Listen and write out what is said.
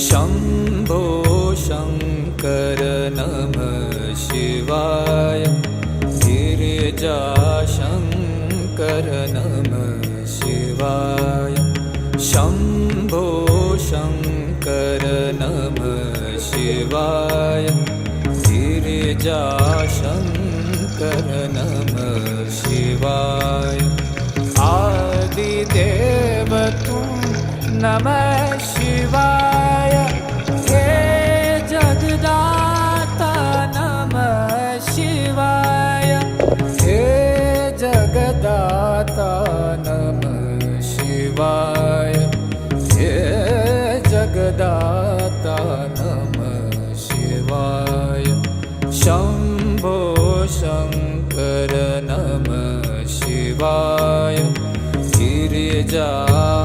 शम्भो शङ्कर नमः शिवाय गिरिजाशङ्कर नमः शिवाय शम्भो शङ्कर नमः शिवाय गिरिजाशङ्कर नमः शिवाय आदिदेव तुम नमः शिवाय हे जगदाता नमः शिवाय हे जगदाता नमः शिवाय हे जगदाता नमः शिवाय शम्भो शङ्कर नमः शिवाय गिरिजाशङ्कर